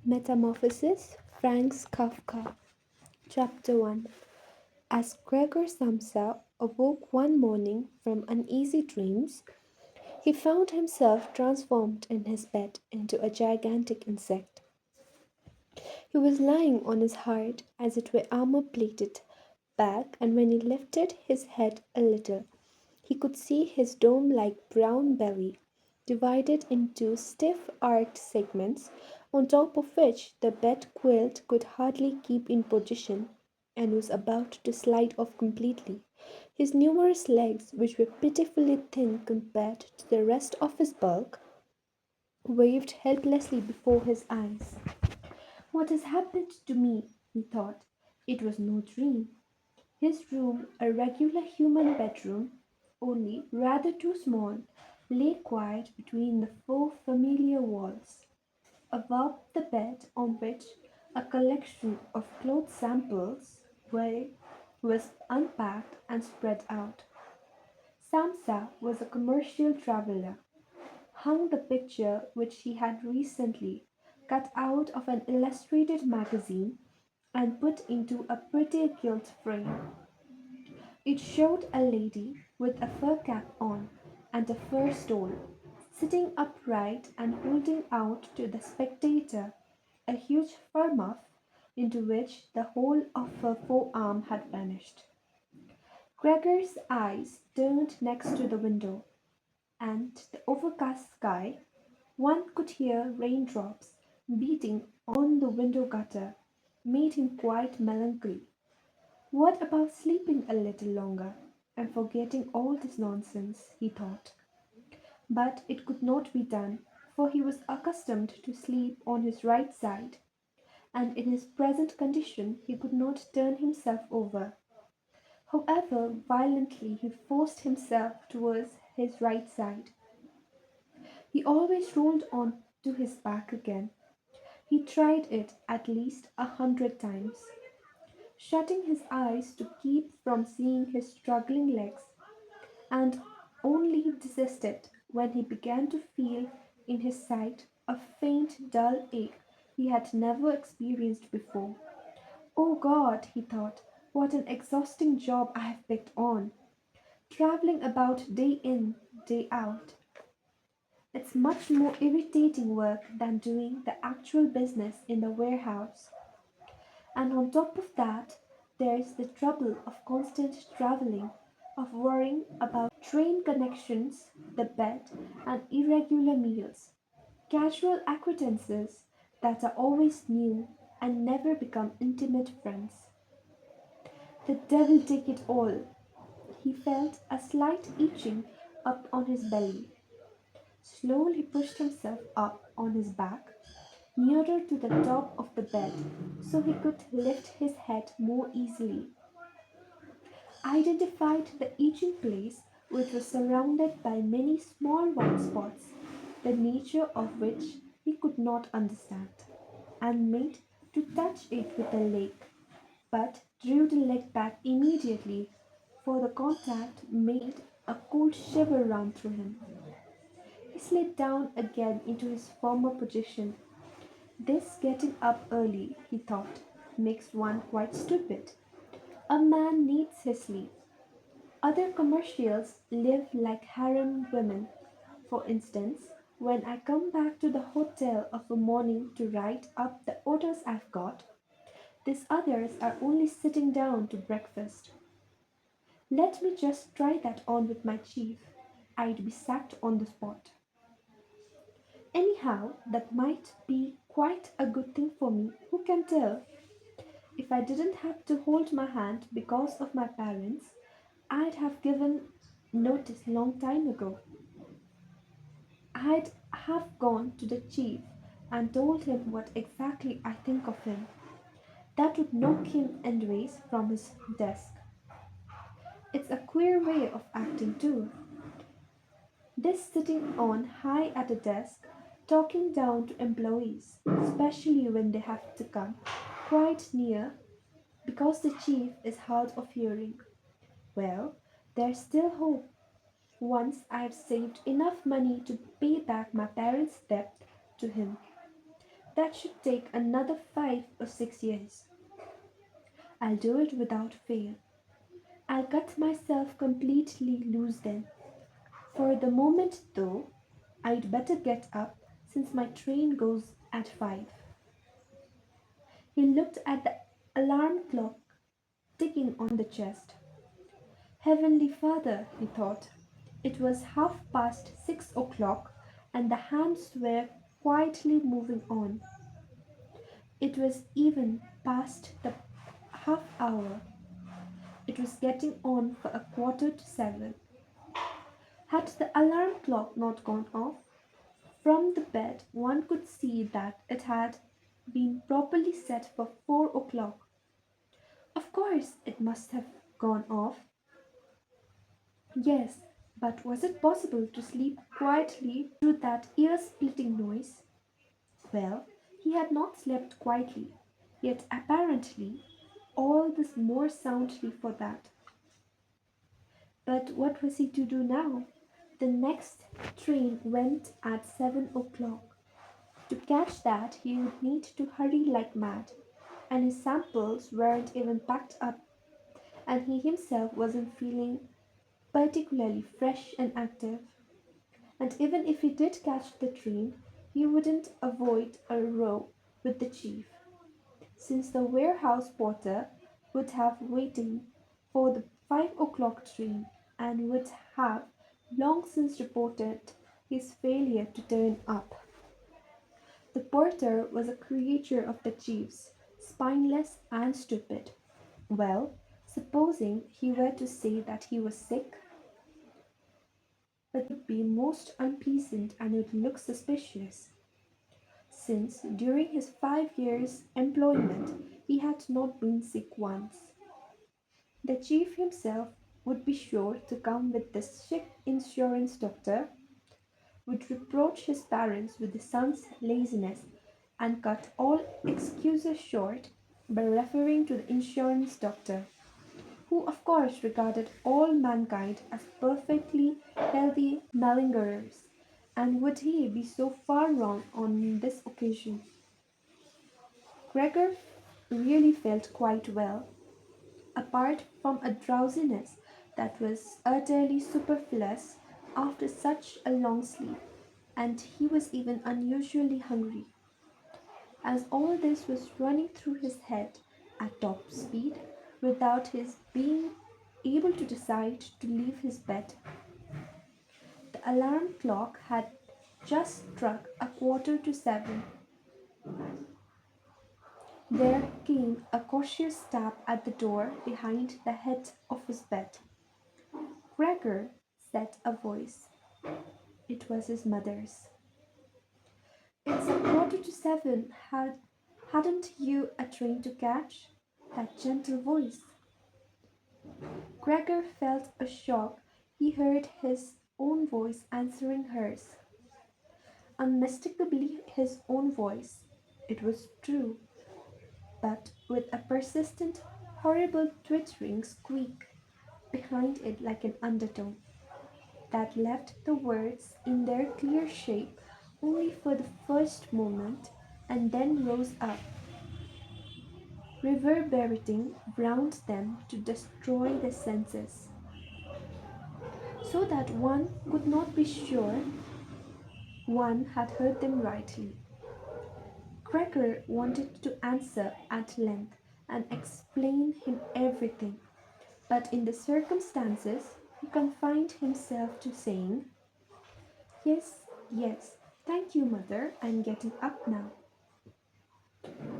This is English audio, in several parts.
Metamorphosis, Franz Kafka. Chapter 1. As Gregor Samsa awoke one morning from uneasy dreams, he found himself transformed in his bed into a gigantic insect. He was lying on his hard, as it were armor plated, back, and when he lifted his head a little, he could see his dome like brown belly, divided into stiff arched segments, on top of which the bed quilt could hardly keep in position and was about to slide off completely. His numerous legs, which were pitifully thin compared to the rest of his bulk, waved helplessly before his eyes. What has happened to me? He thought. It was no dream. His room, a regular human bedroom, only rather too small, lay quiet between the four familiar walls. Above the bed, on which a collection of cloth samples was unpacked and spread out. Samsa was a commercial traveler, hung the picture which he had recently cut out of an illustrated magazine and put into a pretty gilt frame. It showed a lady with a fur cap on and a fur stole, sitting upright and holding out to the spectator a huge fur muff into which the whole of her forearm had vanished. Gregor's eyes turned next to the window, and the overcast sky, one could hear raindrops beating on the window gutter, made him quite melancholy. What about sleeping a little longer and forgetting all this nonsense, he thought. But it could not be done, for he was accustomed to sleep on his right side, and in his present condition he could not turn himself over. However violently he forced himself towards his right side, he always rolled on to his back again. He tried it at least 100 times, shutting his eyes to keep from seeing his struggling legs, and only desisted when he began to feel in his side a faint dull ache he had never experienced before. "Oh God," he thought, "what an exhausting job I have picked on, travelling about day in, day out. It's much more irritating work than doing the actual business in the warehouse. And on top of that, there's the trouble of constant travelling, of worrying about train connections, the bed, and irregular meals. Casual acquaintances that are always new and never become intimate friends. The devil take it all!" He felt a slight itching up on his belly. Slowly pushed himself up on his back, nearer to the top of the bed, so he could lift his head more easily. Identified the itching place, which was surrounded by many small white spots, the nature of which he could not understand, and made to touch it with a leg, but drew the leg back immediately, for the contact made a cold shiver run through him. He slid down again into his former position. This getting up early, he thought, makes one quite stupid. A man needs his sleep. Other commercials live like harem women. For instance, when I come back to the hotel of a morning to write up the orders I've got, these others are only sitting down to breakfast. Let me just try that on with my chief. I'd be sacked on the spot. Anyhow, that might be quite a good thing for me, who can tell? If I didn't have to hold my hand because of my parents, I'd have given notice long time ago. I'd have gone to the chief and told him what exactly I think of him. That would knock him endways from his desk. It's a queer way of acting too. This sitting on high at a desk, talking down to employees, especially when they have to come quite near because the chief is hard of hearing. Well, there's still hope. Once I've saved enough money to pay back my parents' debt to him, That should take another 5 or 6 years. I'll do it without fail. I'll cut myself completely loose then. For the moment, though, I'd better get up since my train goes at 5. He looked at the alarm clock ticking on the chest. Heavenly Father, he thought. It was half past 6 o'clock, and the hands were quietly moving on. It was even past the half hour. It was getting on for 7:15. Had the alarm clock not gone off, from the bed one could see that it had been properly set for 4 o'clock. Of course it must have gone off. Yes, but was it possible to sleep quietly through that ear splitting noise? Well, he had not slept quietly, yet apparently all the more soundly for that. But what was he to do now? The next train went at 7 o'clock. To catch that, he would need to hurry like mad, and his samples weren't even packed up, and he himself wasn't feeling particularly fresh and active. And even if he did catch the train, he wouldn't avoid a row with the chief, since the warehouse porter would have waiting for the 5 o'clock train and would have long since reported his failure to turn up. The porter was a creature of the chief's, spineless and stupid. Well, supposing he were to say that he was sick, but would be most unpleasant and would look suspicious, since during his 5 years' employment he had not been sick once. The chief himself would be sure to come with the sick insurance doctor, would reproach his parents with the son's laziness, and cut all excuses short by referring to the insurance doctor, who of course regarded all mankind as perfectly healthy malingerers. And would he be so far wrong on this occasion? Gregor really felt quite well, apart from a drowsiness that was utterly superfluous after such a long sleep, and he was even unusually hungry. As all this was running through his head at top speed, without his being able to decide to leave his bed, the alarm clock had just struck 7:15. There came a cautious tap at the door behind the head of his bed. "Gregor," said a voice. It was his mother's. "It's 7:15. Hadn't you a train to catch?" That gentle voice. Gregor felt a shock. He heard his own voice answering hers. Unmistakably his own voice. It was true, but with a persistent, horrible twittering squeak behind it like an undertone, that left the words in their clear shape only for the first moment and then rose up, reverberating round them to destroy the senses, so that one could not be sure one had heard them rightly. Gregor wanted to answer at length and explain him everything, but in the circumstances he confined himself to saying, "Yes, yes, thank you, mother, I'm getting up now."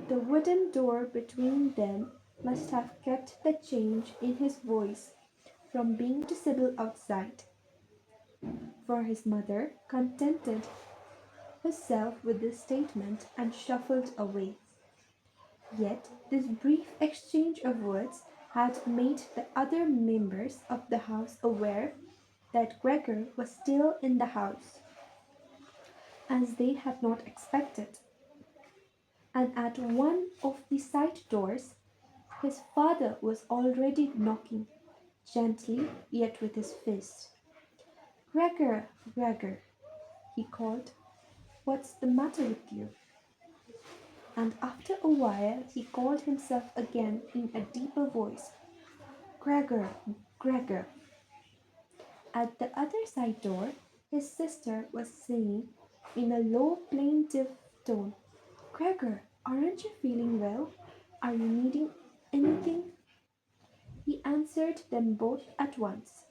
The wooden door between them must have kept the change in his voice from being noticeable outside, for his mother contented herself with this statement and shuffled away. Yet this brief exchange of words had made the other members of the house aware that Gregor was still in the house, as they had not expected, and at one of the side doors his father was already knocking, gently yet with his fist. "Gregor, Gregor," he called, "what's the matter with you?" and after a while he called himself again in a deeper voice. Gregor, Gregor. At the other side door, his sister was saying in a low, plaintive tone, Gregor, aren't you feeling well? Are you needing anything? He answered them both at once.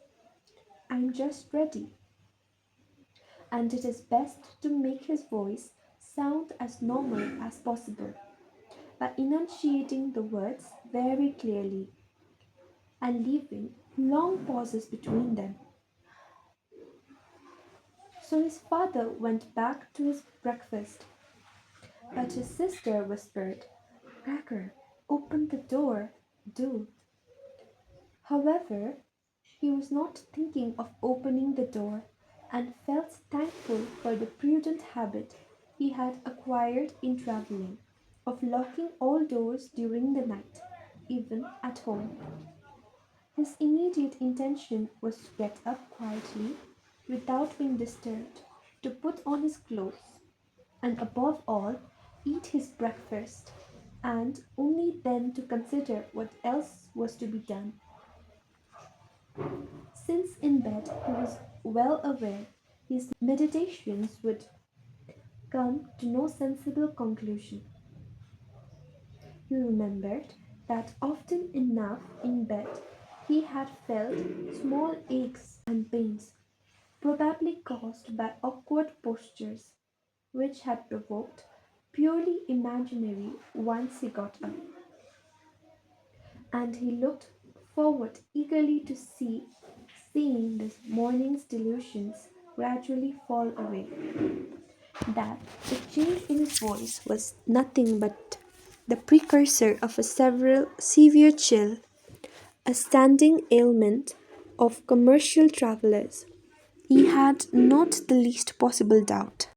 I'm just ready. And it is best to make his voice sound as normal as possible by enunciating the words very clearly and leaving long pauses between them. So his father went back to his breakfast, but his sister whispered, Cracker, open the door, do. However, he was not thinking of opening the door and felt thankful for the prudent habit he had acquired in traveling of locking all doors during the night, even at home. His immediate intention was to get up quietly, without being disturbed, to put on his clothes, and above all, eat his breakfast, and only then to consider what else was to be done. Since in bed he was well aware his meditations would come to no sensible conclusion. He remembered that often enough in bed he had felt small aches and pains, probably caused by awkward postures, which had provoked purely imaginary once he got up, and he looked forward eagerly to seeing this morning's delusions gradually fall away. That the change in his voice was nothing but the precursor of a several severe chill, a standing ailment of commercial travellers. He had not the least possible doubt.